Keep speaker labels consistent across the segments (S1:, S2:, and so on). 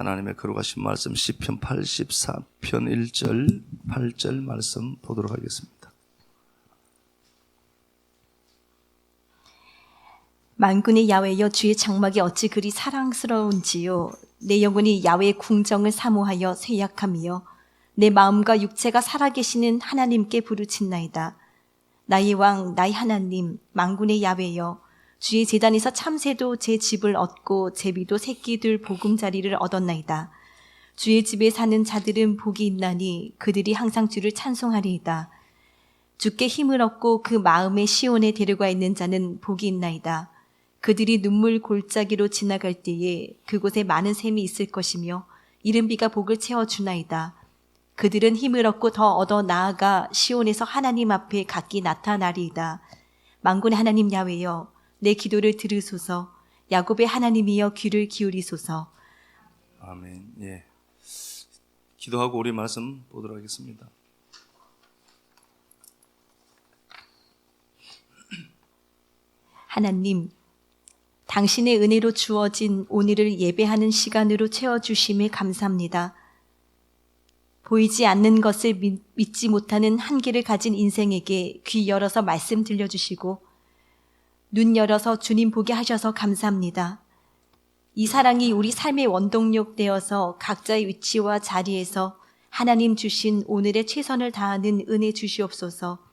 S1: 하나님의 거룩하신 말씀 시편 84편 1절 8절 말씀 보도록 하겠습니다.
S2: 만군의 야훼여, 주의 장막이 어찌 그리 사랑스러운지요. 내 영혼이 야훼의 궁정을 사모하여 쇠약함이요, 내 마음과 육체가 살아계시는 하나님께 부르짖나이다. 나의 왕, 나의 하나님, 만군의 야훼여, 주의 제단에서 참새도 제 집을 얻고 제비도 새끼들 보금자리를 얻었나이다. 주의 집에 사는 자들은 복이 있나니 그들이 항상 주를 찬송하리이다. 주께 힘을 얻고 그 마음의 시온에 데려가 있는 자는 복이 있나이다. 그들이 눈물 골짜기로 지나갈 때에 그곳에 많은 샘이 있을 것이며 이른 비가 복을 채워주나이다. 그들은 힘을 얻고 더 얻어 나아가 시온에서 하나님 앞에 각기 나타나리이다. 만군의 하나님 야훼여, 내 기도를 들으소서. 야곱의 하나님이여, 귀를 기울이소서.
S1: 아멘. 예. 기도하고 우리 말씀 보도록 하겠습니다.
S2: 하나님, 당신의 은혜로 주어진 오늘을 예배하는 시간으로 채워주심에 감사합니다. 보이지 않는 것을 믿지 못하는 한계를 가진 인생에게 귀 열어서 말씀 들려주시고 눈 열어서 주님 보게 하셔서 감사합니다. 이 사랑이 우리 삶의 원동력 되어서 각자의 위치와 자리에서 하나님 주신 오늘의 최선을 다하는 은혜 주시옵소서.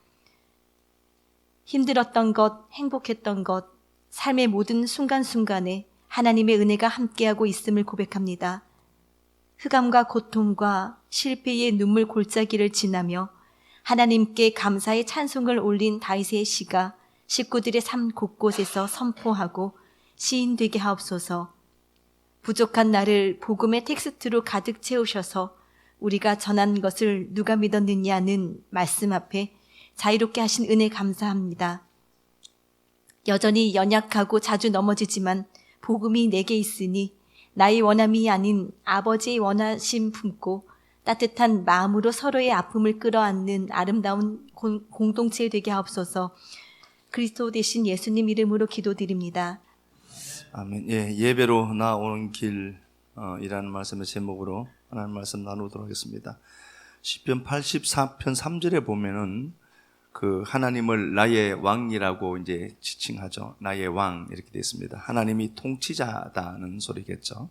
S2: 힘들었던 것, 행복했던 것, 삶의 모든 순간순간에 하나님의 은혜가 함께하고 있음을 고백합니다. 흑암과 고통과 실패의 눈물 골짜기를 지나며 하나님께 감사의 찬송을 올린 다윗의 시가 식구들의 삶 곳곳에서 선포하고 시인 되게 하옵소서. 부족한 나를 복음의 텍스트로 가득 채우셔서 우리가 전한 것을 누가 믿었느냐는 말씀 앞에 자유롭게 하신 은혜 감사합니다. 여전히 연약하고 자주 넘어지지만 복음이 내게 있으니 나의 원함이 아닌 아버지의 원하심 품고 따뜻한 마음으로 서로의 아픔을 끌어안는 아름다운 공동체 되게 하옵소서. 그리스도 되신 예수님 이름으로 기도드립니다.
S1: 아멘. 예, 예배로 나오는 길이라는 말씀의 제목으로 하나님 말씀 나누도록 하겠습니다. 시편 84편 3절에 보면은 그 하나님을 나의 왕이라고 이제 지칭하죠. 나의 왕 이렇게 되어 있습니다. 하나님이 통치자다는 소리겠죠.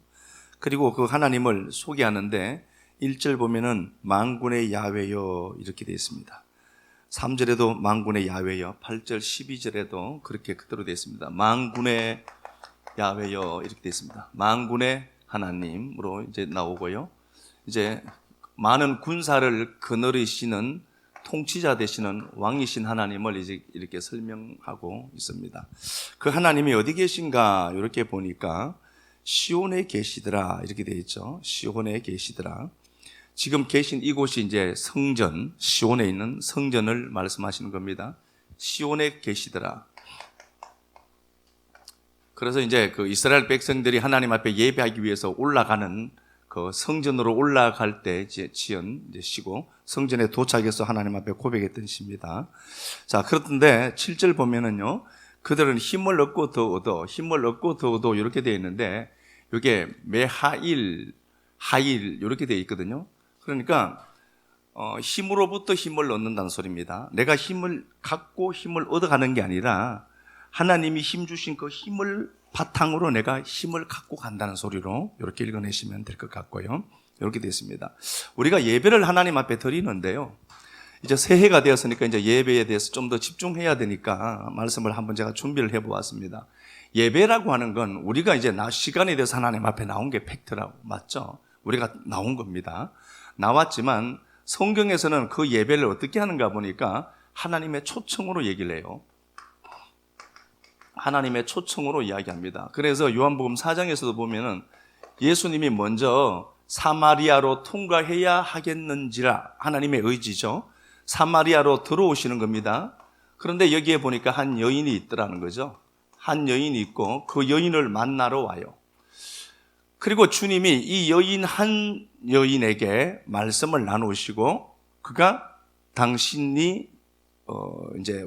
S1: 그리고 그 하나님을 소개하는데 1절 보면은 만군의 야훼여 이렇게 되어 있습니다. 3절에도 만군의 야훼여, 8절 12절에도 그렇게 그대로 되어 있습니다. 만군의 야훼여 이렇게 되어 있습니다. 만군의 하나님으로 이제 나오고요. 이제 많은 군사를 거느리시는 통치자 되시는 왕이신 하나님을 이제 이렇게 설명하고 있습니다. 그 하나님이 어디 계신가 이렇게 보니까 시온에 계시더라 이렇게 되어 있죠. 시온에 계시더라. 지금 계신 이곳이 이제 성전, 시온에 있는 성전을 말씀하시는 겁니다. 시온에 계시더라. 그래서 이제 그 이스라엘 백성들이 하나님 앞에 예배하기 위해서 올라가는 그 성전으로 올라갈 때 지은 이제 시고 성전에 도착해서 하나님 앞에 고백했던 시입니다. 자, 그렇던데 7절 보면은요, 그들은 힘을 얻고 더 얻어, 힘을 얻고 더 얻어 이렇게 되어 있는데 이게 매하일, 하일 이렇게 되어 있거든요. 그러니까 힘으로부터 힘을 얻는다는 소리입니다. 내가 힘을 갖고 힘을 얻어가는 게 아니라 하나님이 힘 주신 그 힘을 바탕으로 내가 힘을 갖고 간다는 소리로 이렇게 읽어내시면 될 것 같고요. 이렇게 되어 있습니다. 우리가 예배를 하나님 앞에 드리는데요, 이제 새해가 되었으니까 이제 예배에 대해서 좀 더 집중해야 되니까 말씀을 한번 제가 준비를 해보았습니다. 예배라고 하는 건 우리가 이제 시간에 대해서 하나님 앞에 나온 게 팩트라고, 맞죠? 우리가 나온 겁니다. 나왔지만 성경에서는 그 예배를 어떻게 하는가 보니까 하나님의 초청으로 얘기를 해요. 하나님의 초청으로 이야기합니다. 그래서 요한복음 4장에서도 보면은 예수님이 먼저 사마리아로 통과해야 하겠는지라, 하나님의 의지죠. 사마리아로 들어오시는 겁니다. 그런데 여기에 보니까 한 여인이 있더라는 거죠. 한 여인이 있고 그 여인을 만나러 와요. 그리고 주님이 이 여인 한 여인에게 말씀을 나누시고 그가 당신이 이제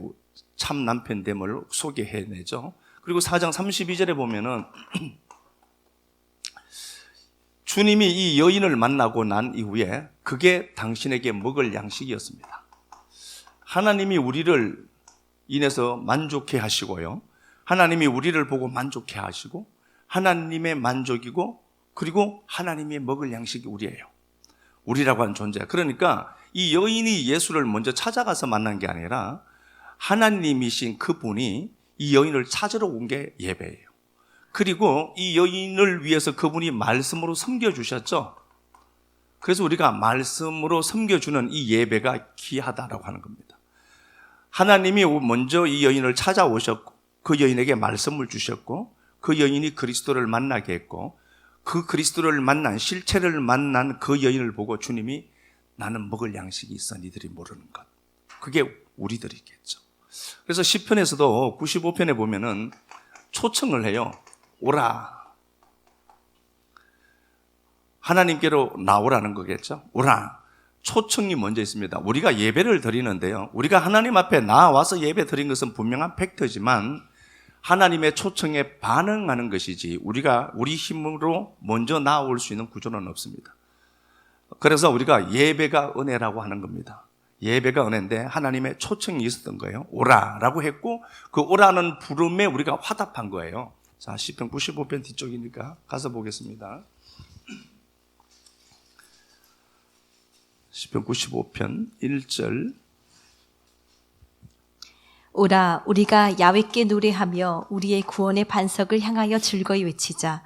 S1: 참 남편됨을 소개해내죠. 그리고 4장 32절에 보면은 주님이 이 여인을 만나고 난 이후에 그게 당신에게 먹을 양식이었습니다. 하나님이 우리를 인해서 만족해 하시고요. 하나님이 우리를 보고 만족해 하시고 하나님의 만족이고 그리고 하나님이 먹을 양식이 우리예요. 우리라고 하는 존재. 그러니까 이 여인이 예수를 먼저 찾아가서 만난 게 아니라 하나님이신 그분이 이 여인을 찾으러 온 게 예배예요. 그리고 이 여인을 위해서 그분이 말씀으로 섬겨주셨죠. 그래서 우리가 말씀으로 섬겨주는 이 예배가 귀하다라고 하는 겁니다. 하나님이 먼저 이 여인을 찾아오셨고 그 여인에게 말씀을 주셨고 그 여인이 그리스도를 만나게 했고 그 그리스도를 만난 실체를 만난 그 여인을 보고 주님이 나는 먹을 양식이 있어 니들이 모르는 것. 그게 우리들이겠죠. 그래서 시편에서도 95편에 보면은 초청을 해요. 오라. 하나님께로 나오라는 거겠죠. 오라. 초청이 먼저 있습니다. 우리가 예배를 드리는데요. 우리가 하나님 앞에 나와서 예배 드린 것은 분명한 팩트지만 하나님의 초청에 반응하는 것이지 우리가 우리 힘으로 먼저 나올 수 있는 구조는 없습니다. 그래서 우리가 예배가 은혜라고 하는 겁니다. 예배가 은혜인데 하나님의 초청이 있었던 거예요. 오라라고 했고 그 오라는 부름에 우리가 화답한 거예요. 자, 시편 95편 뒤쪽이니까 가서 보겠습니다. 시편 95편 1절.
S2: 오라, 우리가 야훼께 노래하며 우리의 구원의 반석을 향하여 즐거이 외치자.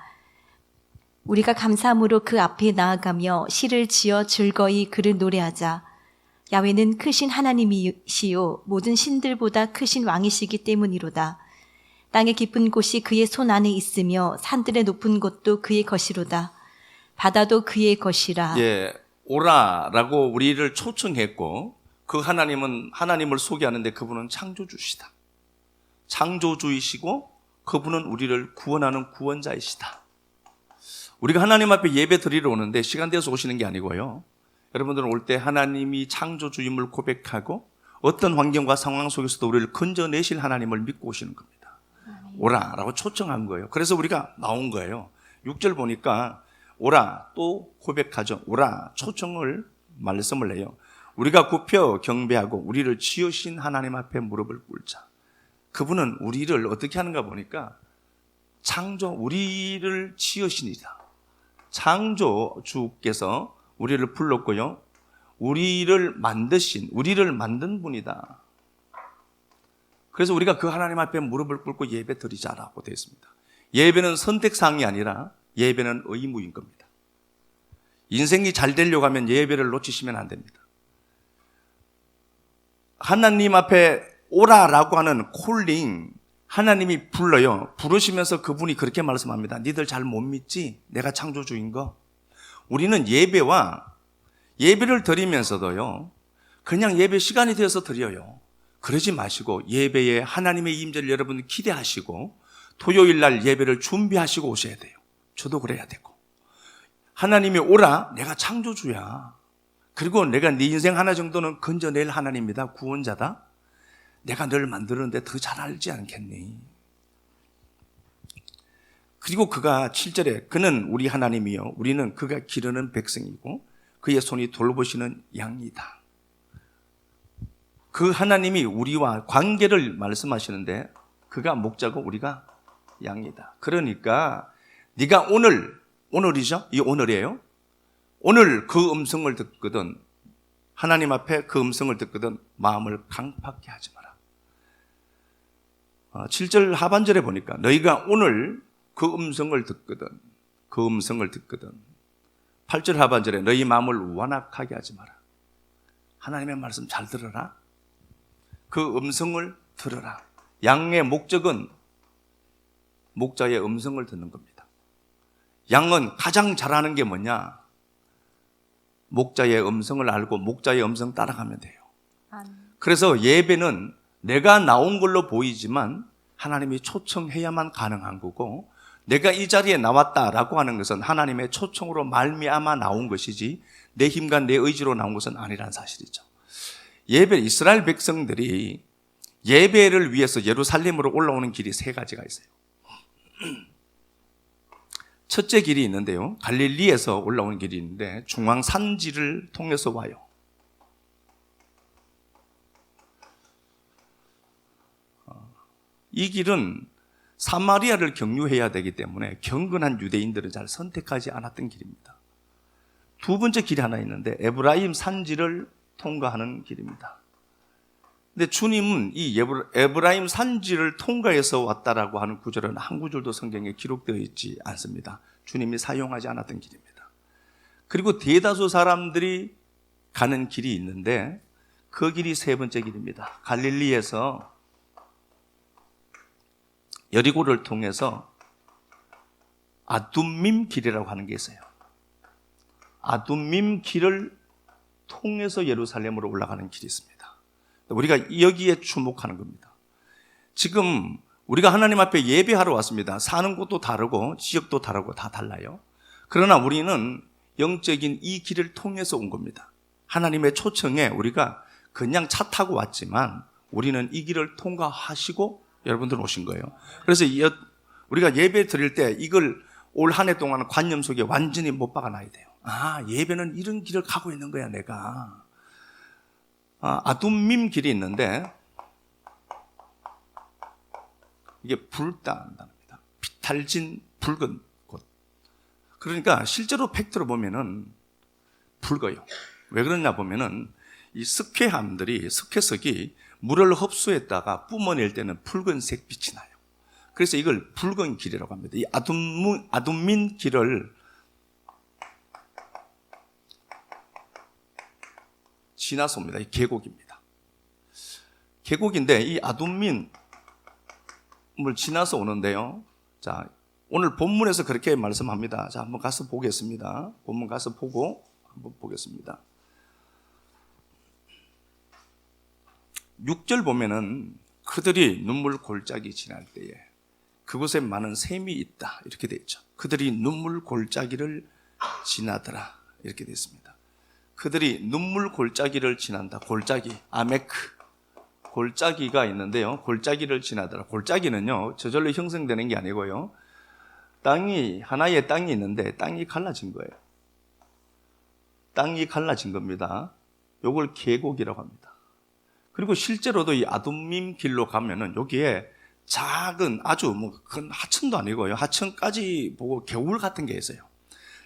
S2: 우리가 감사함으로 그 앞에 나아가며 시를 지어 즐거이 그를 노래하자. 야훼는 크신 하나님이시요 모든 신들보다 크신 왕이시기 때문이로다. 땅의 깊은 곳이 그의 손 안에 있으며 산들의 높은 곳도 그의 것이로다. 바다도 그의 것이라.
S1: 예, 오라라고 우리를 초청했고 그 하나님은 하나님을 소개하는데 그분은 창조주시다. 창조주이시고 그분은 우리를 구원하는 구원자이시다. 우리가 하나님 앞에 예배 드리러 오는데 시간 되어서 오시는 게 아니고요. 여러분들은 올 때 하나님이 창조주임을 고백하고 어떤 환경과 상황 속에서도 우리를 건져내실 하나님을 믿고 오시는 겁니다. 오라라고 초청한 거예요. 그래서 우리가 나온 거예요. 6절 보니까 오라 또 고백하죠. 오라 초청을 말씀을 해요. 우리가 굽혀 경배하고 우리를 지으신 하나님 앞에 무릎을 꿇자. 그분은 우리를 어떻게 하는가 보니까 우리를 지으시니라. 창조주께서 우리를 불렀고요. 우리를 만든 분이다. 그래서 우리가 그 하나님 앞에 무릎을 꿇고 예배 드리자라고 되어 있습니다. 예배는 선택사항이 아니라 예배는 의무인 겁니다. 인생이 잘 되려고 하면 예배를 놓치시면 안 됩니다. 하나님 앞에 오라라고 하는 콜링, 하나님이 불러요. 부르시면서 그분이 그렇게 말씀합니다. 니들 잘 못 믿지? 내가 창조주인 거. 우리는 예배를 드리면서도요, 그냥 예배 시간이 되어서 드려요. 그러지 마시고 예배에 하나님의 임재를 여러분 기대하시고 토요일 날 예배를 준비하시고 오셔야 돼요. 저도 그래야 되고. 하나님이 오라, 내가 창조주야. 그리고 내가 네 인생 하나 정도는 건져낼 하나님이다. 구원자다. 내가 널 만드는데 더 잘 알지 않겠니? 그리고 그가 7절에 그는 우리 하나님이요 우리는 그가 기르는 백성이고 그의 손이 돌보시는 양이다. 그 하나님이 우리와 관계를 말씀하시는데 그가 목자고 우리가 양이다. 그러니까 네가 오늘이죠? 이 오늘이에요. 오늘 그 음성을 듣거든 하나님 앞에 그 음성을 듣거든 마음을 강팍게 하지 마라. 7절 하반절에 보니까 너희가 오늘 그 음성을 듣거든 8절 하반절에 너희 마음을 완악하게 하지 마라. 하나님의 말씀 잘 들어라. 그 음성을 들어라. 양의 목적은 목자의 음성을 듣는 겁니다. 양은 가장 잘하는 게 뭐냐? 목자의 음성을 알고 목자의 음성 따라가면 돼요. 그래서 예배는 내가 나온 걸로 보이지만 하나님이 초청해야만 가능한 거고 내가 이 자리에 나왔다라고 하는 것은 하나님의 초청으로 말미암아 나온 것이지 내 힘과 내 의지로 나온 것은 아니라는 사실이죠. 이스라엘 백성들이 예배를 위해서 예루살렘으로 올라오는 길이 세 가지가 있어요. 첫째 길이 있는데요. 갈릴리에서 올라오는 길이 있는데 중앙 산지를 통해서 와요. 이 길은 사마리아를 경유해야 되기 때문에 경건한 유대인들은 잘 선택하지 않았던 길입니다. 두 번째 길이 하나 있는데 에브라임 산지를 통과하는 길입니다. 근데 주님은 이 에브라임 산지를 통과해서 왔다라고 하는 구절은 한 구절도 성경에 기록되어 있지 않습니다. 주님이 사용하지 않았던 길입니다. 그리고 대다수 사람들이 가는 길이 있는데 그 길이 세 번째 길입니다. 갈릴리에서 여리고를 통해서 아둠밈 길이라고 하는 게 있어요. 아둠밈 길을 통해서 예루살렘으로 올라가는 길이 있습니다. 우리가 여기에 주목하는 겁니다. 지금 우리가 하나님 앞에 예배하러 왔습니다. 사는 곳도 다르고 지역도 다르고 다 달라요. 그러나 우리는 영적인 이 길을 통해서 온 겁니다. 하나님의 초청에 우리가 그냥 차 타고 왔지만 우리는 이 길을 통과하시고 여러분들 오신 거예요. 그래서 우리가 예배 드릴 때 이걸 올 한 해 동안 관념 속에 완전히 못 박아놔야 돼요. 아, 예배는 이런 길을 가고 있는 거야, 내가. 아둠밈 길이 있는데 이게 붉다는 단어입니다. 비탈진 붉은 곳. 그러니까 실제로 팩트로 보면은 붉어요. 왜 그러냐 보면은 이 석회석이 물을 흡수했다가 뿜어낼 때는 붉은색 빛이 나요. 그래서 이걸 붉은 길이라고 합니다. 이 아둠민 길을 지나서 옵니다. 이 계곡입니다. 계곡인데 이 아둠민을 지나서 오는데요. 자, 오늘 본문에서 그렇게 말씀합니다. 자, 한번 가서 보겠습니다. 본문 가서 보고 한번 보겠습니다. 6절 보면은 그들이 눈물 골짜기 지날 때에 그곳에 많은 샘이 있다 이렇게 되어 있죠. 그들이 눈물 골짜기를 지나더라 이렇게 되어 있습니다. 그들이 눈물 골짜기를 지난다. 골짜기, 아메크 골짜기가 있는데요. 골짜기를 지나더라. 골짜기는요 저절로 형성되는 게 아니고요, 하나의 땅이 있는데 땅이 갈라진 거예요. 땅이 갈라진 겁니다. 요걸 계곡이라고 합니다. 그리고 실제로도 이 아둠밈 길로 가면은 여기에 작은 아주 큰 하천도 아니고요, 하천까지 보고 개울 같은 게 있어요.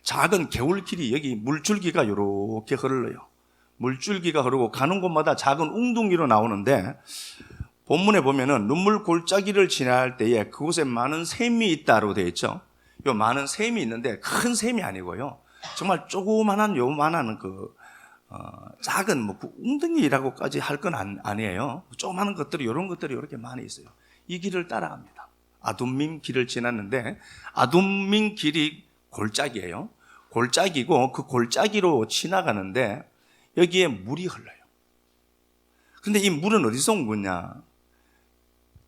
S1: 작은 개울길이 여기 물줄기가 이렇게 흘러요. 물줄기가 흐르고 가는 곳마다 작은 웅둥이로 나오는데 본문에 보면은 눈물 골짜기를 지날 때에 그곳에 많은 샘이 있다고 되어 있죠. 요 많은 샘이 있는데 큰 샘이 아니고요, 정말 조그만한 요만한 작은 웅덩이라고까지 할 건 아니에요. 조그마한 것들이 이런 것들이 이렇게 많이 있어요. 이 길을 따라갑니다. 아둠밈 길을 지났는데 아둠밈 길이 골짜기예요. 골짜기고 그 골짜기로 지나가는데 여기에 물이 흘러요. 근데 이 물은 어디서 온 거냐?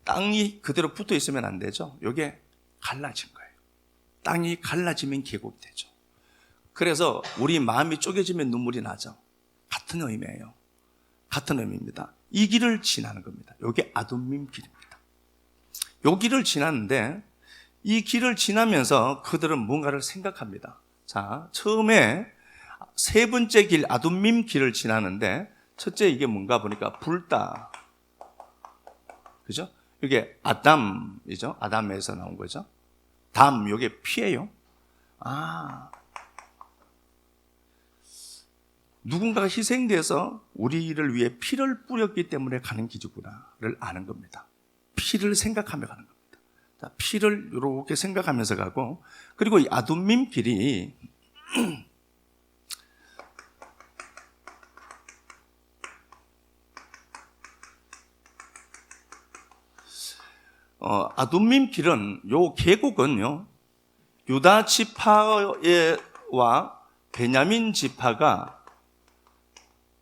S1: 땅이 그대로 붙어 있으면 안 되죠. 이게 갈라진 거예요. 땅이 갈라지면 계곡이 되죠. 그래서 우리 마음이 쪼개지면 눈물이 나죠. 같은 의미예요. 같은 의미입니다. 이 길을 지나는 겁니다. 이게 아둠밈 길입니다. 이 길을 지났는데 이 길을 지나면서 그들은 뭔가를 생각합니다. 자, 처음에 세 번째 길 아둠밈 길을 지나는데 첫째 이게 뭔가 보니까 붉다. 그죠? 이게 아담이죠. 아담에서 나온 거죠. 담, 이게 피예요. 누군가가 희생돼서 우리를 위해 피를 뿌렸기 때문에 가는 길이구나를 아는 겁니다. 피를 생각하며 가는 겁니다. 자, 피를 이렇게 생각하면서 가고, 그리고 이 아둠밈 길이 아둠밈 길은 요 계곡은요 유다 지파와 베냐민 지파가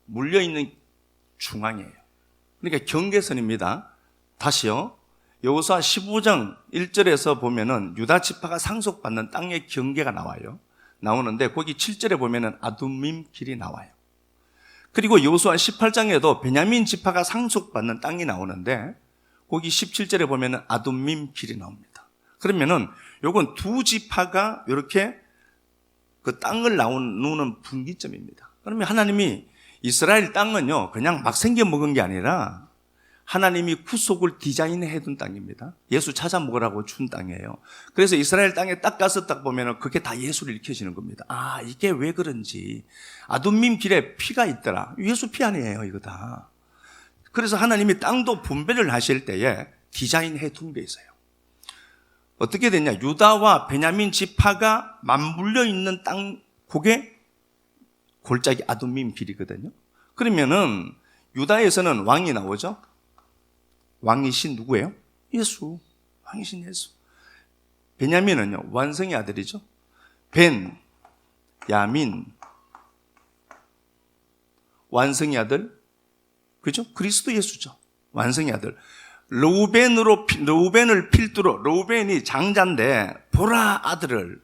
S1: 물려있는 중앙이에요. 그러니까 경계선입니다. 다시요. 여호수아 15장 1절에서 보면은 유다 지파가 상속받는 땅의 경계가 나오는데 거기 7절에 보면은 아둠밈 길이 나와요. 그리고 여호수아 18장에도 베냐민 지파가 상속받는 땅이 나오는데 거기 17절에 보면은 아둠밈 길이 나옵니다. 그러면은 요건 두 지파가 이렇게 그 땅을 나누는 분기점입니다. 그러면 하나님이 이스라엘 땅은요, 그냥 막 생겨 먹은 게 아니라 하나님이 구속을 디자인해 둔 땅입니다. 예수 찾아 먹으라고 준 땅이에요. 그래서 이스라엘 땅에 딱 가서 딱 보면은 그게 다 예수를 일으켜지는 겁니다. 아, 이게 왜 그런지. 아둠밈 길에 피가 있더라. 예수 피 아니에요, 이거 다. 그래서 하나님이 땅도 분배를 하실 때에 디자인해 둔 게 있어요. 어떻게 됐냐? 유다와 베냐민 지파가 맞물려 있는 땅, 그게 골짜기 아둠밈 길이거든요. 그러면은 유다에서는 왕이 나오죠. 왕이신 누구예요? 예수. 왕이신 예수. 베냐민은요, 완성의 아들이죠. 벤, 야민, 완성의 아들, 그죠? 그리스도 예수죠. 완성의 아들. 르우벤을 필두로, 르우벤이 장자인데 보라 아들을,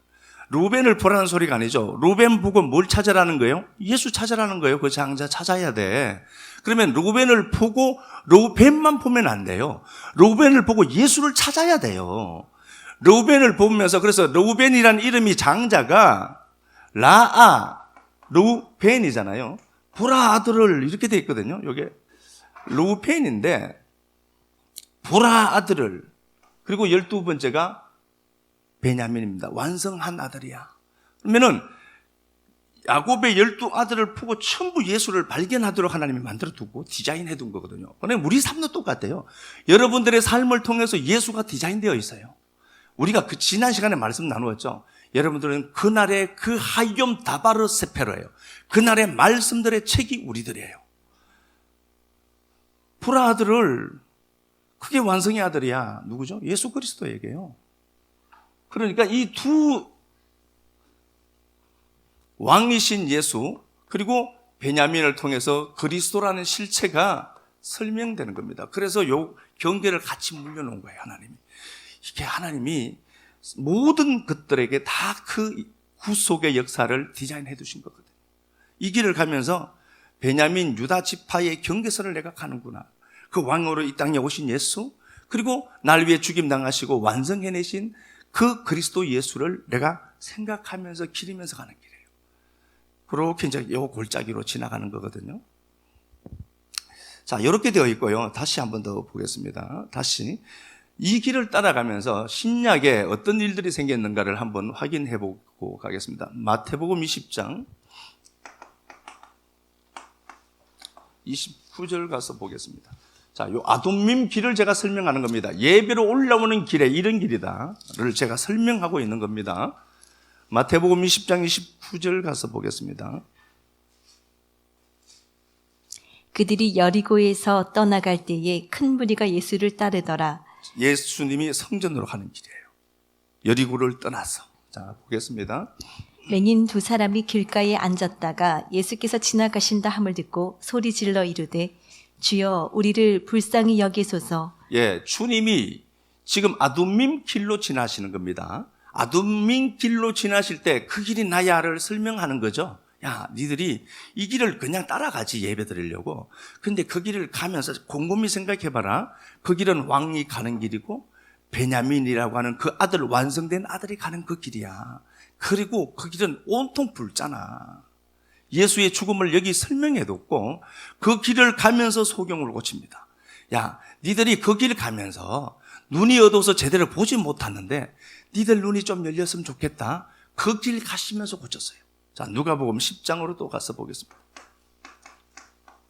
S1: 르우벤을 보라는 소리가 아니죠. 르우벤 보고 뭘 찾아라는 거예요? 예수 찾아라는 거예요. 그 장자 찾아야 돼. 그러면 르우벤을 보고 르우벤만 보면 안 돼요. 르우벤을 보고 예수를 찾아야 돼요. 르우벤을 보면서, 그래서 르우벤이라는 이름이 장자가 라아 르우벤이잖아요. 보라 아들을 이렇게 돼 있거든요. 이게 르우벤인데 보라 아들을, 그리고 12번째가 베냐민입니다. 완성한 아들이야. 그러면은 야곱의 12아들을 보고 전부 예수를 발견하도록 하나님이 만들어 두고 디자인해 둔 거거든요. 그러니까 우리 삶도 똑같아요. 여러분들의 삶을 통해서 예수가 디자인되어 있어요. 우리가 그 지난 시간에 말씀 나누었죠. 여러분들은 그날의 그 하욤 다바르 세페로예요. 그날의 말씀들의 책이 우리들이에요. 보라 아들을, 그게 완성의 아들이야. 누구죠? 예수 그리스도에게요. 그러니까 이 두 왕이신 예수, 그리고 베냐민을 통해서 그리스도라는 실체가 설명되는 겁니다. 그래서 요 경계를 같이 물려놓은 거예요, 하나님이. 이게 하나님이 모든 것들에게 다 그 구속의 역사를 디자인해 두신 거거든요. 이 길을 가면서 베냐민 유다 지파의 경계선을 내가 가는구나. 그 왕으로 이 땅에 오신 예수, 그리고 날 위해 죽임당하시고 완성해내신 그 그리스도 예수를 내가 생각하면서 기리면서 가는 길이에요. 그렇게 이제 요 골짜기로 지나가는 거거든요. 자, 이렇게 되어 있고요. 다시 한 번 더 보겠습니다. 다시 이 길을 따라가면서 신약에 어떤 일들이 생겼는가를 한번 확인해 보고 가겠습니다. 마태복음 20장 29절 가서 보겠습니다. 자, 요 아둠밈 길을 제가 설명하는 겁니다. 예배로 올라오는 길에 이런 길이다를 제가 설명하고 있는 겁니다. 마태복음 20장 29절 가서 보겠습니다.
S2: 그들이 여리고에서 떠나갈 때에 큰 무리가 예수를 따르더라.
S1: 예수님이 성전으로 가는 길이에요. 여리고를 떠나서. 자, 보겠습니다.
S2: 맹인 두 사람이 길가에 앉았다가 예수께서 지나가신다 함을 듣고 소리 질러 이르되 주여 우리를 불쌍히 여기소서.
S1: 예, 주님이 지금 아둠밈 길로 지나시는 겁니다. 아둠밈 길로 지나실 때 그 길이 나야를 설명하는 거죠. 야, 니들이 이 길을 그냥 따라가지, 예배 드리려고. 근데 그 길을 가면서 곰곰이 생각해봐라. 그 길은 왕이 가는 길이고 베냐민이라고 하는 그 아들, 완성된 아들이 가는 그 길이야. 그리고 그 길은 온통 붉잖아. 예수의 죽음을 여기 설명해뒀고 그 길을 가면서 소경을 고칩니다. 야, 니들이 그 길을 가면서 눈이 어두워서 제대로 보지 못하는데 니들 눈이 좀 열렸으면 좋겠다. 그 길 가시면서 고쳤어요. 자, 누가복음 10장으로 또 가서 보겠습니다.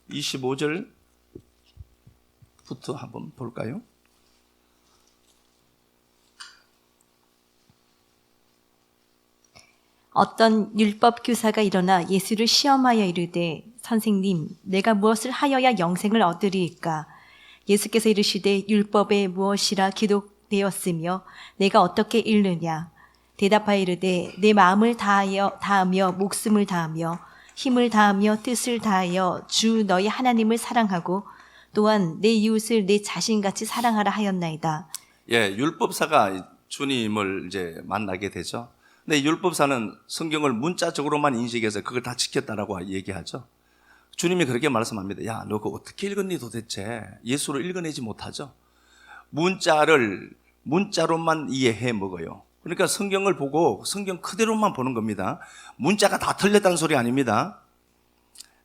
S1: 25절부터 한번 볼까요?
S2: 어떤 율법 교사가 일어나 예수를 시험하여 이르되 선생님 내가 무엇을 하여야 영생을 얻으리이까? 예수께서 이르시되 율법에 무엇이라 기록되었으며 내가 어떻게 읽느냐? 대답하여 이르되 내 마음을 다하며 목숨을 다하며 힘을 다하며 뜻을 다하여 주 너희 하나님을 사랑하고 또한 내 이웃을 내 자신같이 사랑하라 하였나이다.
S1: 예, 율법사가 주님을 이제 만나게 되죠. 근데 율법사는 성경을 문자적으로만 인식해서 그걸 다 지켰다라고 얘기하죠. 주님이 그렇게 말씀합니다. 야, 너 그거 어떻게 읽었니 도대체? 예수를 읽어내지 못하죠. 문자를 문자로만 이해해 먹어요. 그러니까 성경을 보고 성경 그대로만 보는 겁니다. 문자가 다 틀렸다는 소리 아닙니다.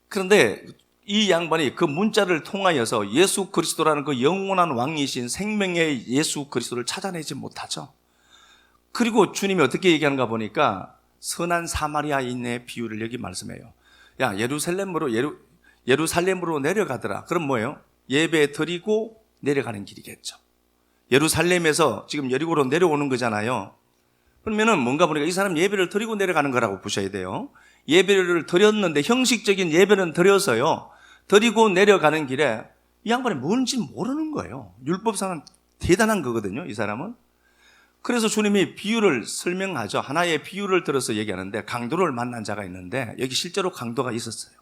S1: 그런데 이 양반이 그 문자를 통하여서 예수 그리스도라는 그 영원한 왕이신 생명의 예수 그리스도를 찾아내지 못하죠. 그리고 주님이 어떻게 얘기하는가 보니까 선한 사마리아인의 비유를 여기 말씀해요. 야, 예루살렘으로 내려가더라. 그럼 뭐예요? 예배 드리고 내려가는 길이겠죠. 예루살렘에서 지금 여리고로 내려오는 거잖아요. 그러면은 뭔가 보니까 이 사람 예배를 드리고 내려가는 거라고 보셔야 돼요. 예배를 드렸는데 형식적인 예배는 드려서요. 드리고 내려가는 길에 이 양반이 뭔지 모르는 거예요. 율법상은 대단한 거거든요, 이 사람은. 그래서 주님이 비유를 설명하죠. 하나의 비유를 들어서 얘기하는데 강도를 만난 자가 있는데 여기 실제로 강도가 있었어요.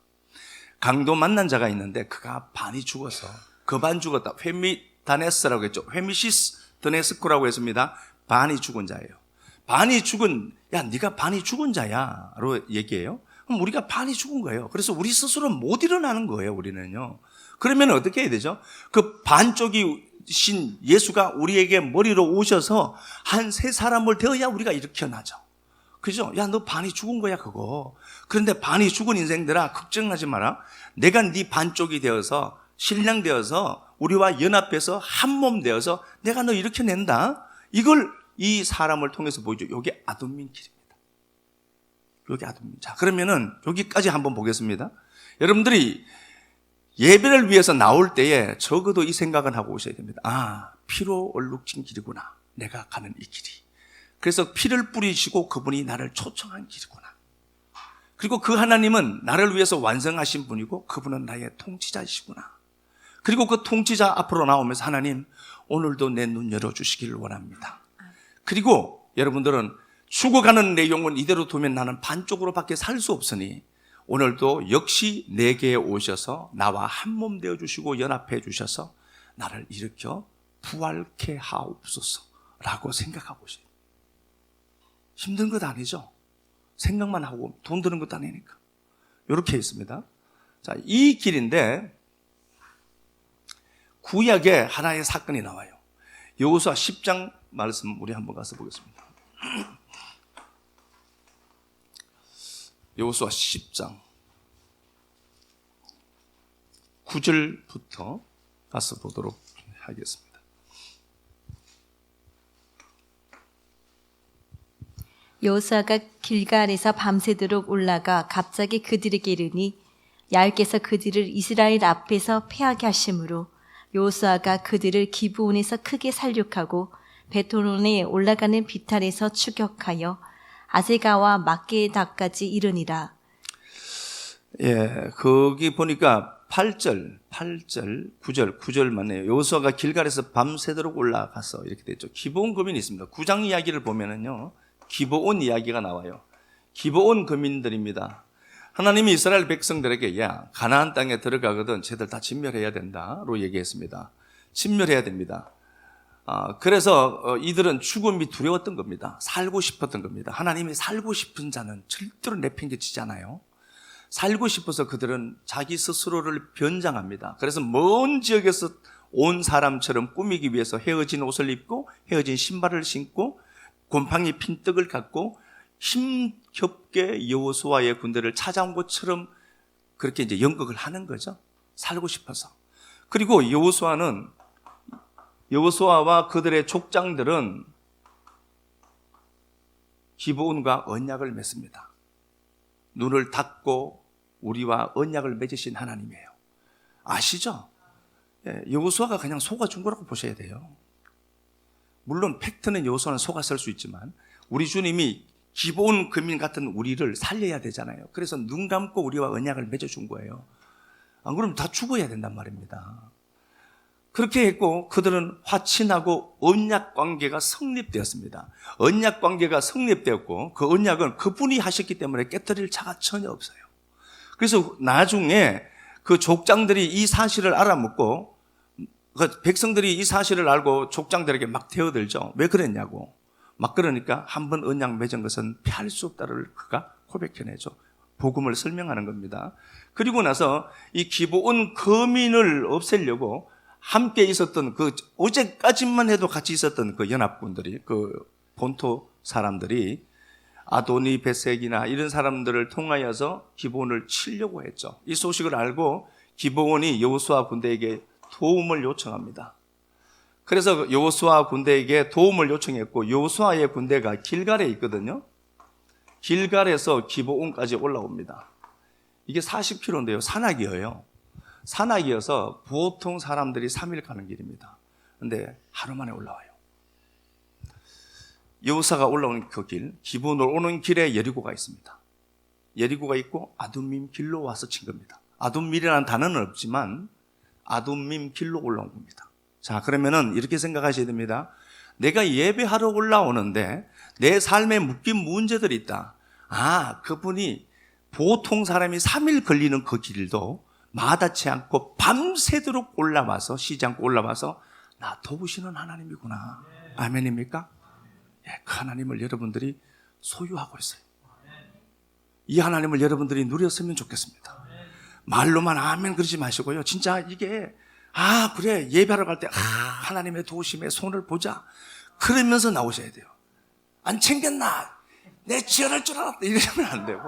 S1: 강도 만난 자가 있는데 그가 반이 죽어서 그 반 죽었다. 회미다네스라고 했죠. 회미시스 드네스코라고 했습니다. 반이 죽은 자예요. 반이 죽은, 야, 네가 반이 죽은 자야로 얘기해요. 그럼 우리가 반이 죽은 거예요. 그래서 우리 스스로 못 일어나는 거예요, 우리는요. 그러면 어떻게 해야 되죠? 그 반쪽이 신 예수가 우리에게 머리로 오셔서 한 세 사람을 되어야 우리가 일으켜나죠. 그죠? 야, 너 반이 죽은 거야, 그거. 그런데 반이 죽은 인생들아, 걱정하지 마라. 내가 네 반쪽이 되어서, 신랑 되어서, 우리와 연합해서 한 몸 되어서 내가 너 일으켜낸다. 이걸 이 사람을 통해서 보이죠. 이게 아둠민 길입니다. 여기 아둠민. 자, 그러면은 여기까지 한번 보겠습니다. 여러분들이 예배를 위해서 나올 때에 적어도 이 생각은 하고 오셔야 됩니다. 아, 피로 얼룩진 길이구나. 내가 가는 이 길이. 그래서 피를 뿌리시고 그분이 나를 초청한 길이구나. 그리고 그 하나님은 나를 위해서 완성하신 분이고 그분은 나의 통치자이시구나. 그리고 그 통치자 앞으로 나오면서 하나님, 오늘도 내 눈 열어주시기를 원합니다. 그리고 여러분들은 죽어가는 내 영혼 이대로 두면 나는 반쪽으로밖에 살 수 없으니 오늘도 역시 내게 오셔서 나와 한 몸 되어주시고 연합해 주셔서 나를 일으켜 부활케 하옵소서라고 생각하고 있어요. 힘든 것 아니죠? 생각만 하고 돈 드는 것도 아니니까. 이렇게 있습니다. 자, 이 길인데 구약에 하나의 사건이 나와요. 여호수아 10장 말씀 우리 한번 가서 보겠습니다. 여호수아 10장 9절부터 가서 보도록 하겠습니다.
S2: 여호수아가 길갈에서 밤새도록 올라가 갑자기 그들에게 이르니 야훼께서 그들을 이스라엘 앞에서 패하게 하심으로 여호수아가 그들을 기브온에서 크게 살육하고 베토론에 올라가는 비탈에서 추격하여 아세가와 막게다까지 이르니라.
S1: 예, 거기 보니까 8절, 9절 맞네요. 여호수아가 길갈에서 밤새도록 올라가서 이렇게 됐죠. 기브온 거민이 있습니다. 9장 이야기를 보면은요, 기브온 이야기가 나와요. 기브온 거민들입니다. 하나님이 이스라엘 백성들에게 야, 가나안 땅에 들어가거든 쟤들 다 진멸해야 된다로 얘기했습니다. 진멸해야 됩니다. 그래서 이들은 죽음이 두려웠던 겁니다. 살고 싶었던 겁니다. 하나님이 살고 싶은 자는 절대로 내팽개치지 않아요. 살고 싶어서 그들은 자기 스스로를 변장합니다. 그래서 먼 지역에서 온 사람처럼 꾸미기 위해서 헤어진 옷을 입고 헤어진 신발을 신고 곰팡이 핀 떡을 갖고 힘겹게 여호수아의 군대를 찾아온 것처럼 그렇게 이제 연극을 하는 거죠. 살고 싶어서. 그리고 여호수아와 그들의 족장들은 기브온과 언약을 맺습니다. 눈을 닫고 우리와 언약을 맺으신 하나님이에요. 아시죠? 여호수아가 그냥 속아준 거라고 보셔야 돼요. 물론 팩트는 여호수아는 속았을 수 있지만 우리 주님이 기본 거민 같은 우리를 살려야 되잖아요. 그래서 눈 감고 우리와 언약을 맺어준 거예요. 안 그러면 다 죽어야 된단 말입니다. 그렇게 했고 그들은 화친하고 언약 관계가 성립되었습니다. 언약 관계가 성립되었고 그 언약은 그분이 하셨기 때문에 깨뜨릴 자가 전혀 없어요. 그래서 나중에 그 족장들이 이 사실을 알아먹고 그 백성들이 이 사실을 알고 족장들에게 막 대어들죠. 왜 그랬냐고. 막 그러니까 한 번 언약 맺은 것은 피할 수 없다를 그가 고백해내죠. 복음을 설명하는 겁니다. 그리고 나서 이 기브온 거민을 없애려고 함께 있었던 그 어제까지만 해도 같이 있었던 그 연합군들이, 그 본토 사람들이 아도니 베색이나 이런 사람들을 통하여서 기브온을 치려고 했죠. 이 소식을 알고 기브온이 여호수아 군대에게 도움을 요청합니다. 그래서 여호수아 군대에게 도움을 요청했고, 여호수아의 군대가 길갈에 있거든요. 길갈에서 기브온까지 올라옵니다. 이게 40km인데요. 산악이에요. 산악이어서 보통 사람들이 3일 가는 길입니다. 근데 하루 만에 올라와요. 여호수아가 올라오는 그 길, 기브온으로 오는 길에 여리고가 있습니다. 여리고가 있고 아둠밈 길로 와서 친 겁니다. 아둠밀이라는 단어는 없지만 아둠밈 길로 올라온 겁니다. 자, 그러면은 이렇게 생각하셔야 됩니다. 내가 예배하러 올라오는데 내 삶에 묶인 문제들이 있다. 아, 그분이 보통 사람이 3일 걸리는 그 길도 마다치 않고 밤새도록 올라와서, 쉬지 않고 올라와서 나 도우시는 하나님이구나. 아멘입니까? 예, 그 하나님을 여러분들이 소유하고 있어요. 이 하나님을 여러분들이 누렸으면 좋겠습니다. 말로만 아멘 그러지 마시고요. 진짜 이게 그래, 예배하러 갈 때 하나님의 도우심에 손을 보자, 그러면서 나오셔야 돼요. 안 챙겼나? 내 지혈할 줄 알았다, 이러면 안 되고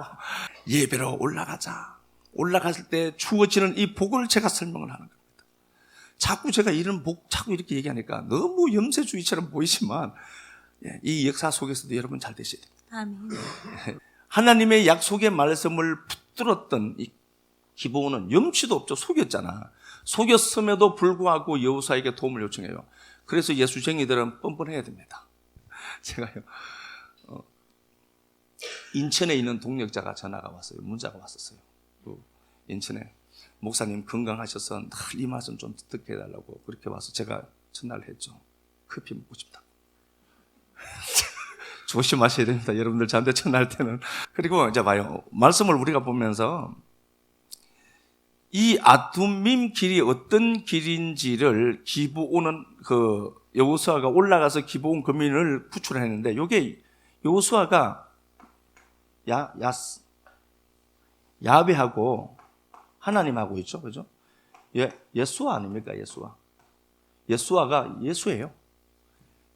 S1: 예배로 올라가자. 올라갔을 때 주어지는 이 복을 제가 설명을 하는 겁니다. 자꾸 제가 이런 복 자꾸 이렇게 얘기하니까 너무 염세주의처럼 보이지만 이 역사 속에서도 여러분 잘 되셔야 됩니다.
S2: 아멘.
S1: 하나님의 약속의 말씀을 붙들었던 이 기브온은 염치도 없죠. 속였잖아. 속였음에도 불구하고 여호수아에게 도움을 요청해요. 그래서 예수쟁이들은 뻔뻔해야 됩니다. 제가요, 인천에 있는 동력자가 전화가 왔어요. 문자가 왔었어요. 인천에 목사님 건강하셔서 이 말씀 좀 듣게 해달라고 그렇게 와서 제가 전화를 했죠. 커피 먹고 싶다. 조심하셔야 됩니다. 여러분들 저한테 전화할 때는. 그리고 이제 봐요. 말씀을 우리가 보면서 이 아둠밈 길이 어떤 길인지를 기브온은 여호수아가 올라가서 기브온 거민을 구출했는데, 요게 여호수아가 야베하고 하나님하고 있죠, 그죠? 예수아 아닙니까? 예수아가 예수예요.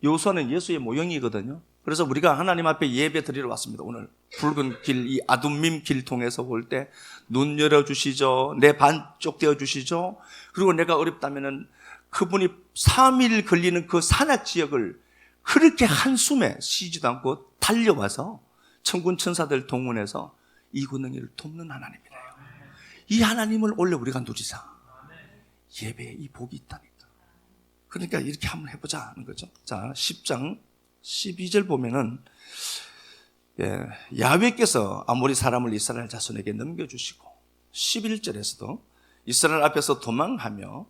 S1: 여호수아는 예수의 모형이거든요. 그래서 우리가 하나님 앞에 예배 드리러 왔습니다. 오늘 붉은 길, 이 아둠밈 길 통해서 볼 때 눈 열어주시죠. 내 반쪽 되어주시죠. 그리고 내가 어렵다면은 그분이 3일 걸리는 그 산악 지역을 그렇게 한숨에 쉬지도 않고 달려와서 천군 천사들 동원해서 이구능이를 돕는 하나님이래요. 이 하나님을 원래 우리가 누리자. 예배에 이 복이 있다니까. 그러니까 이렇게 한번 해보자 하는 거죠. 자, 10장 12절 보면은 야훼께서 아모리 사람을 이스라엘 자손에게 넘겨주시고, 11절에서도 이스라엘 앞에서 도망하며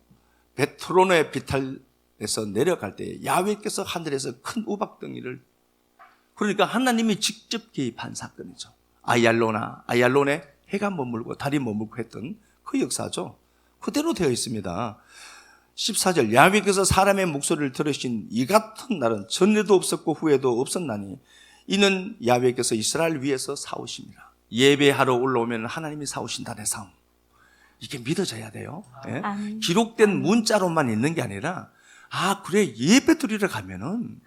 S1: 베트로노의 비탈에서 내려갈 때 야훼께서 하늘에서 큰 우박덩이를, 그러니까 하나님이 직접 개입한 사건이죠. 아얄론에 해가 머물고 달이 머물고 했던 그 역사죠. 그대로 되어 있습니다. 14절, 야훼께서 사람의 목소리를 들으신 이 같은 날은 전에도 없었고 후에도 없었나니 이는 야훼께서 이스라엘 위에서 싸우십니다. 예배하러 올라오면 하나님이 싸우신다는 싸움, 이게 믿어져야 돼요. 예? 기록된 문자로만 있는 게 아니라 그래, 예배 드리러 가면은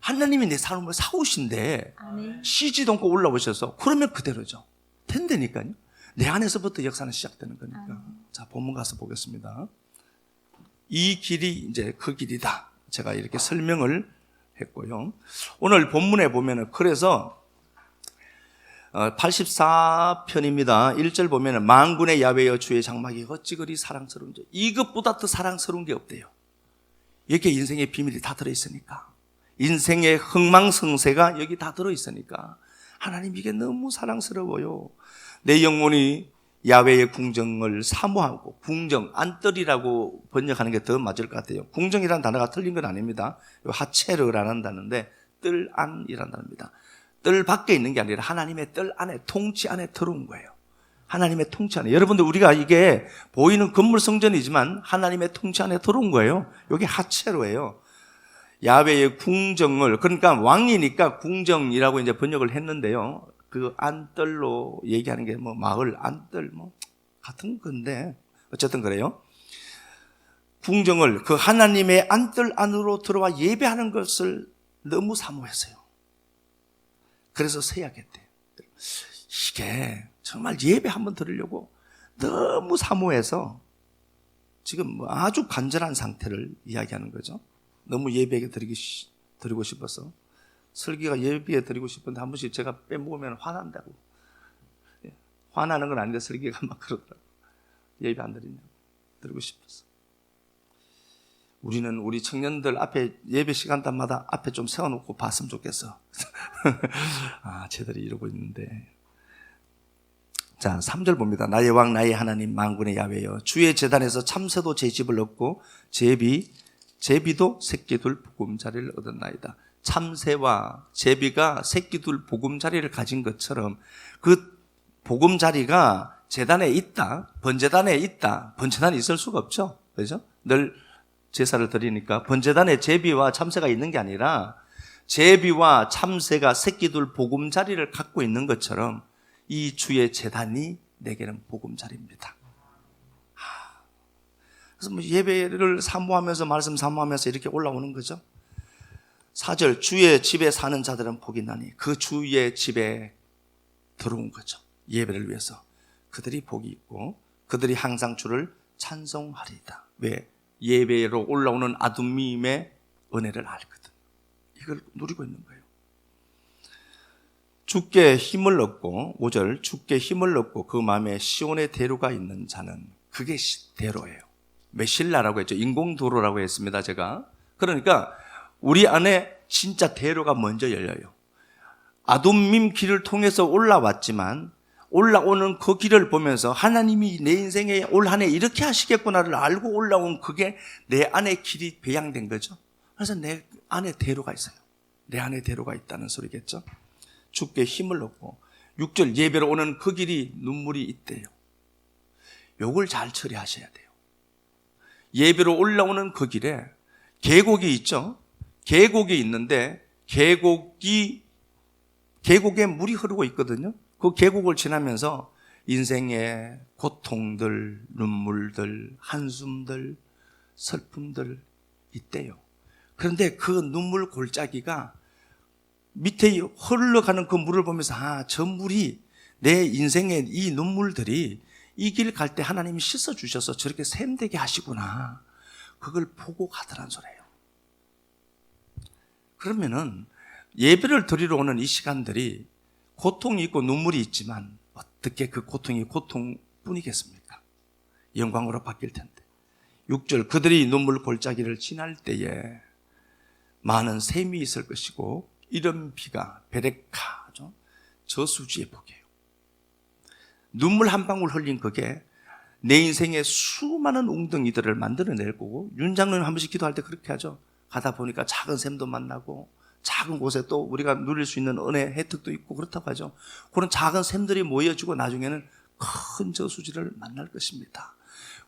S1: 하나님이 내 삶을 싸우신데 쉬지도 않고 올라오셔서, 그러면 그대로죠. 된다니까요. 내 안에서부터 역사는 시작되는 거니까. 자, 본문 가서 보겠습니다. 이 길이 이제 그 길이다. 제가 이렇게 설명을 했고요. 오늘 본문에 보면은, 그래서 84편입니다. 1절 보면은 만군의 야훼여 주의 장막이 어찌 그리 사랑스러운지, 이것보다 더 사랑스러운 게 없대요. 여기에 인생의 비밀이 다 들어있으니까, 인생의 흥망성쇠가 여기 다 들어있으니까 하나님 이게 너무 사랑스러워요. 내 영혼이 야훼의 궁정을 사모하고, 궁정, 안뜰이라고 번역하는 게 더 맞을 것 같아요. 궁정이라는 단어가 틀린 건 아닙니다. 하체르라는 단어인데 뜰안이라는 단어입니다. 뜰 밖에 있는 게 아니라 하나님의 뜰 안에, 통치 안에 들어온 거예요. 하나님의 통치 안에. 여러분들, 우리가 이게 보이는 건물 성전이지만 하나님의 통치 안에 들어온 거예요. 이게 하체르예요. 야훼의 궁정을, 그러니까 왕이니까 궁정이라고 이제 번역을 했는데요. 그 안뜰로 얘기하는 게 마을, 안뜰 같은 건데 어쨌든 그래요. 궁정을 그 하나님의 안뜰 안으로 들어와 예배하는 것을 너무 사모했어요. 그래서 세약했대요. 이게 정말 예배 한번 드리려고 너무 사모해서 지금 아주 간절한 상태를 이야기하는 거죠. 너무 예배에 드리고 싶어서. 설교가 예배에 드리고 싶은데 한 번씩 제가 빼먹으면 화난다고. 화나는 건 아닌데 설교가 막 그러더라고요. 예배 안 드리냐고. 드리고 싶어서. 우리는 우리 청년들 앞에 예배 시간단마다 앞에 좀 세워놓고 봤으면 좋겠어. 아, 쟤들이 이러고 있는데. 자, 3절 봅니다. 나의 왕 나의 하나님 만군의 야훼여 주의 제단에서 참새도 제 집을 얻고 제비도 새끼둘 보금자리를 얻었나이다. 참새와 제비가 새끼둘 보금자리를 가진 것처럼 그 보금자리가 제단에 있다, 번제단에 있다. 번제단에 있을 수가 없죠. 그렇죠? 늘 제사를 드리니까 번제단에 제비와 참새가 있는 게 아니라 제비와 참새가 새끼둘 보금자리를 갖고 있는 것처럼 이 주의 제단이 내게는 보금자리입니다. 그래서 뭐 예배를 사모하면서 말씀 사모하면서 이렇게 올라오는 거죠. 4절 주의 집에 사는 자들은 복이 나니 그 주의 집에 들어온 거죠. 예배를 위해서 그들이 복이 있고 그들이 항상 주를 찬송하리이다. 왜? 예배로 올라오는 아둠밈의 은혜를 알거든. 이걸 누리고 있는 거예요. 주께 힘을 얻고 5절 주께 힘을 얻고 그 마음에 시온의 대로가 있는 자는 그게 대로예요. 메실라라고 했죠. 인공도로라고 했습니다. 제가. 그러니까 우리 안에 진짜 대로가 먼저 열려요. 아둠밈 길을 통해서 올라왔지만 올라오는 그 길을 보면서 하나님이 내 인생에 올 한 해 이렇게 하시겠구나를 알고 올라온 그게 내 안에 길이 배양된 거죠. 그래서 내 안에 대로가 있어요. 내 안에 대로가 있다는 소리겠죠. 주께 힘을 얻고 6절 예배로 오는 그 길이 눈물이 있대요. 요걸 잘 처리하셔야 돼요. 예배로 올라오는 그 길에 계곡이 있죠. 계곡이 있는데 계곡에 물이 흐르고 있거든요. 그 계곡을 지나면서 인생의 고통들, 눈물들, 한숨들, 슬픔들 있대요. 그런데 그 눈물 골짜기가 밑에 흘러가는 그 물을 보면서 저 물이 내 인생의 이 눈물들이 이 길 갈 때 하나님이 씻어주셔서 저렇게 샘되게 하시구나. 그걸 보고 가더란 소리예요. 그러면은 예배를 드리러 오는 이 시간들이 고통이 있고 눈물이 있지만 어떻게 그 고통이 고통뿐이겠습니까? 영광으로 바뀔 텐데. 6절 그들이 눈물 골짜기를 지날 때에 많은 샘이 있을 것이고 이런 비가 베레카죠. 저수지의 복이에요. 눈물 한 방울 흘린 그게 내 인생의 수많은 웅덩이들을 만들어낼 거고 윤 장로님 한 번씩 기도할 때 그렇게 하죠. 가다 보니까 작은 샘도 만나고 작은 곳에 또 우리가 누릴 수 있는 은혜 혜택도 있고 그렇다고 하죠. 그런 작은 샘들이 모여지고 나중에는 큰 저수지를 만날 것입니다.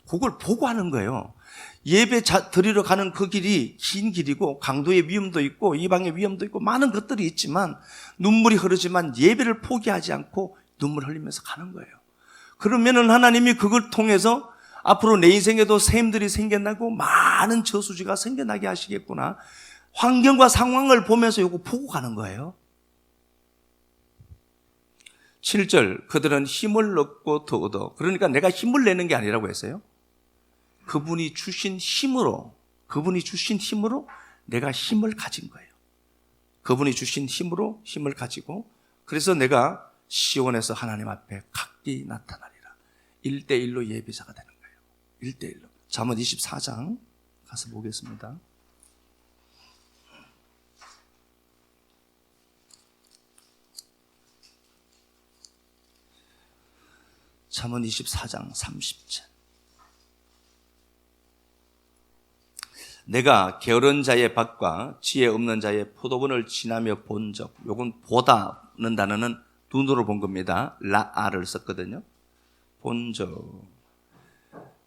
S1: 그걸 보고 하는 거예요. 예배 드리러 가는 그 길이 긴 길이고 강도의 위험도 있고 이방의 위험도 있고 많은 것들이 있지만 눈물이 흐르지만 예배를 포기하지 않고 눈물 흘리면서 가는 거예요. 그러면은 하나님이 그걸 통해서 앞으로 내 인생에도 샘들이 생겨나고 많은 저수지가 생겨나게 하시겠구나. 환경과 상황을 보면서 이거 보고 가는 거예요. 7절 그들은 힘을 얻고 더 얻어. 그러니까 내가 힘을 내는 게 아니라고 했어요. 그분이 주신 힘으로 내가 힘을 가진 거예요. 그분이 주신 힘으로 힘을 가지고 그래서 내가 시온에서 하나님 앞에 각기 나타나리라. 1대1로 예비자가 되는 거예요. 1대1로. 잠언 24장 가서 보겠습니다. 잠언 24장 30절. 내가 게으른 자의 밭과 지혜 없는 자의 포도원을 지나며 본 적. 요건 보다는 단어는 눈으로 본 겁니다. 라아를 썼거든요. 본 적.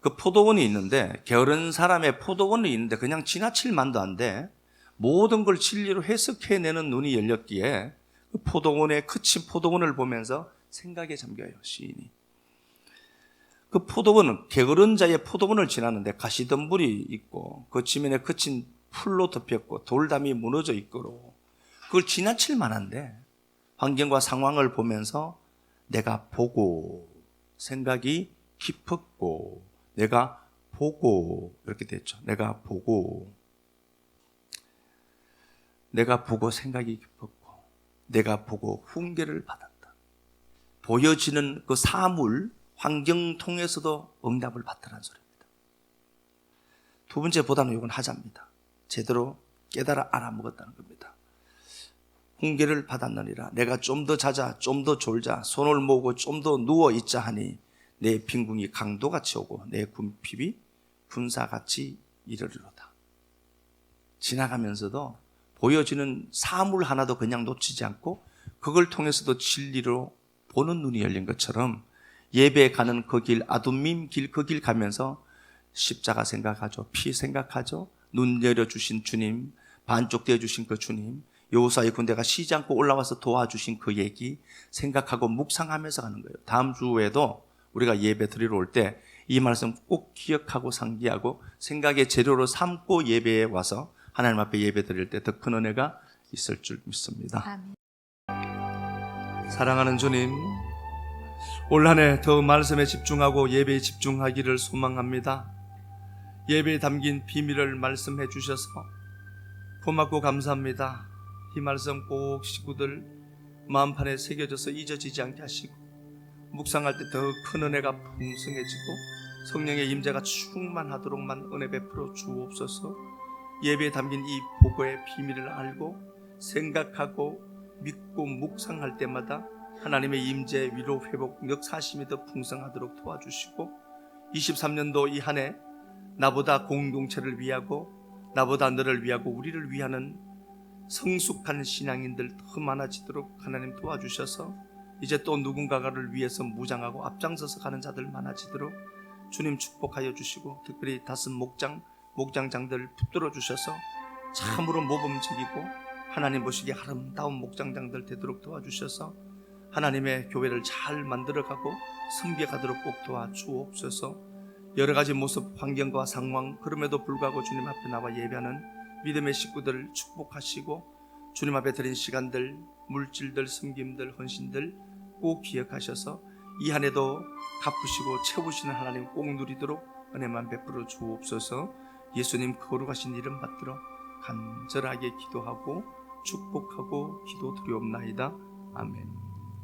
S1: 그 포도원이 있는데 게으른 사람의 포도원이 있는데 그냥 지나칠 만도 안 돼. 모든 걸 진리로 해석해내는 눈이 열렸기에 그 포도원의 그친 포도원을 보면서 생각에 잠겨요. 시인이. 그 포도원은 게으른 자의 포도원을 지나는데 가시덤불이 있고 그 지면에 거친 풀로 덮였고 돌담이 무너져 있고 그걸 지나칠 만한데 환경과 상황을 보면서 내가 보고 생각이 깊었고 내가 보고 이렇게 됐죠. 내가 보고 생각이 깊었고 내가 보고 훈계를 받았다. 보여지는 그 사물 환경 통해서도 응답을 받더라는 소리입니다. 두 번째보다는 이건 하자입니다. 제대로 깨달아 알아먹었다는 겁니다. 훈계를 받았느니라. 내가 좀 더 자자, 좀 더 졸자, 손을 모으고 좀 더 누워 있자 하니 내 빈궁이 강도같이 오고 내 군핍이 분사같이 이르리로다. 지나가면서도 보여지는 사물 하나도 그냥 놓치지 않고 그걸 통해서도 진리로 보는 눈이 열린 것처럼 예배에 가는 그 길, 아둠밈 길, 그 길 가면서 십자가 생각하죠. 피 생각하죠. 눈 내려주신 주님, 반쪽되어 주신 그 주님, 여호수아의 군대가 쉬지 않고 올라와서 도와주신 그 얘기 생각하고 묵상하면서 가는 거예요. 다음 주에도 우리가 예배 드리러 올 때 이 말씀 꼭 기억하고 상기하고 생각의 재료로 삼고 예배에 와서 하나님 앞에 예배 드릴 때 더 큰 은혜가 있을 줄 믿습니다.
S2: 아멘.
S1: 사랑하는 주님, 올 한 해 더 말씀에 집중하고 예배에 집중하기를 소망합니다. 예배에 담긴 비밀을 말씀해 주셔서 고맙고 감사합니다. 이 말씀 꼭 식구들 마음판에 새겨져서 잊어지지 않게 하시고 묵상할 때 더 큰 은혜가 풍성해지고 성령의 임재가 충만하도록만 은혜 베풀어 주옵소서. 예배에 담긴 이 보고의 비밀을 알고 생각하고 믿고 묵상할 때마다 하나님의 임재, 위로, 회복, 역사심이 더 풍성하도록 도와주시고 23년도 이 한 해 나보다 공동체를 위하고 나보다 너를 위하고 우리를 위하는 성숙한 신앙인들 더 많아지도록 하나님 도와주셔서 이제 또 누군가를 위해서 무장하고 앞장서서 가는 자들 많아지도록 주님 축복하여 주시고 특별히 5 목장장들 붙들어 주셔서 참으로 모범적이고 하나님 보시기에 아름다운 목장장들 되도록 도와주셔서 하나님의 교회를 잘 만들어가고 섬겨가도록 꼭 도와주옵소서. 여러 가지 모습, 환경과 상황 그럼에도 불구하고 주님 앞에 나와 예배하는 믿음의 식구들을 축복하시고 주님 앞에 드린 시간들, 물질들, 섬김들, 헌신들 꼭 기억하셔서 이 한 해도 갚으시고 채우시는 하나님 꼭 누리도록 은혜만 베풀어 주옵소서. 예수님 거룩하신 이름 받들어 간절하게 기도하고 축복하고 기도 드리옵나이다. 아멘.